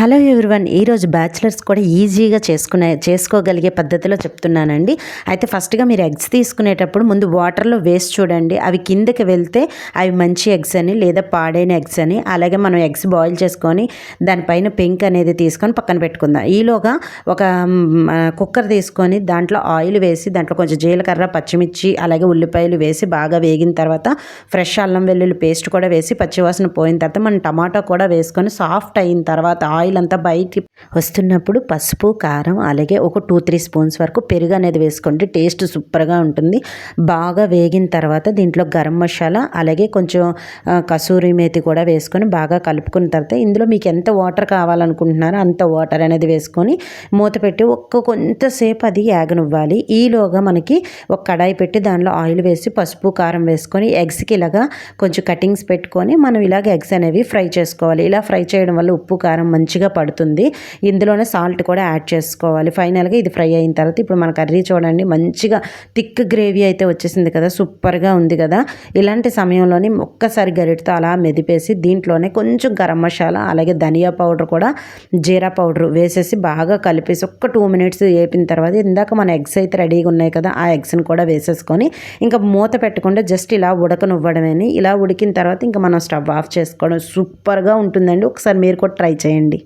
Hello everyone, ఈరోజు bachelors కూడా ఈజీగా చేసుకోగలిగే పద్ధతిలో చెప్తున్నానండి. అయితే ఫస్ట్గా మీరు ఎగ్స్ తీసుకునేటప్పుడు ముందు వాటర్లో వేసి చూడండి. అవి కిందకి వెళ్తే అవి మంచి ఎగ్స్ అని లేదా పాడైన ఎగ్స్ అని. అలాగే మనం ఎగ్స్ బాయిల్ చేసుకొని దానిపైన పెంక్ అనేది తీసుకొని పక్కన పెట్టుకుందాం. ఈలోగా ఒక కుక్కర్ తీసుకొని దాంట్లో ఆయిల్ వేసి దాంట్లో కొంచెం జీలకర్ర, పచ్చిమిర్చి అలాగే ఉల్లిపాయలు వేసి బాగా వేగిన తర్వాత ఫ్రెష్ అల్లం వెల్లుల్లి పేస్ట్ కూడా వేసి పచ్చివాసన పోయిన తర్వాత మనం టమాటా కూడా వేసుకొని సాఫ్ట్ అయిన తర్వాత ఆయిల్ అంతా బయటికి వస్తున్నప్పుడు పసుపు, కారం అలాగే ఒక 2-3 స్పూన్స్ వరకు పెరుగు అనేది వేసుకోండి. టేస్ట్ సూపర్గా ఉంటుంది. బాగా వేగిన తర్వాత దీంట్లో గరం మసాలా అలాగే కొంచెం కసూరి మేతి కూడా వేసుకొని బాగా కలుపుకున్న తర్వాత ఇందులో మీకు ఎంత వాటర్ కావాలనుకుంటున్నారో అంత వాటర్ అనేది వేసుకొని మూత పెట్టి కొంతసేపు అది యాగనివ్వాలి. ఈలోగా మనకి ఒక కడాయి పెట్టి దానిలో ఆయిల్ వేసి పసుపు, కారం వేసుకొని ఎగ్స్కి ఇలాగా కొంచెం కటింగ్స్ పెట్టుకొని మనం ఇలాగ ఎగ్స్ అనేవి ఫ్రై చేసుకోవాలి. ఇలా ఫ్రై చేయడం వల్ల ఉప్పు, కారం మంచిగా పడుతుంది. ఇందులోనే సాల్ట్ కూడా యాడ్ చేసుకోవాలి. ఫైనల్గా ఇది ఫ్రై అయిన తర్వాత ఇప్పుడు మన కర్రీ చూడండి, మంచిగా థిక్ గ్రేవీ అయితే వచ్చేసింది కదా, సూపర్గా ఉంది కదా. ఇలాంటి సమయంలోని ఒక్కసారి గరిటతో అలా మెదిపేసి దీంట్లోనే కొంచెం గరం మసాలా అలాగే ధనియా పౌడర్ కూడా జీరా పౌడర్ వేసేసి బాగా కలిపేసి ఒక్క 2 మినిట్స్ వేపిన తర్వాత ఇందాక మన ఎగ్స్ అయితే రెడీగా ఉన్నాయి కదా, ఆ ఎగ్స్ని కూడా వేసేసుకొని ఇంకా మూత పెట్టకుండా జస్ట్ ఇలా ఉడకనివ్వడమేని. ఇలా ఉడికిన తర్వాత ఇంకా మనం స్టవ్ ఆఫ్ చేసుకోవడం. సూపర్గా ఉంటుందండి. ఒకసారి మీరు కూడా ట్రై చేయండి.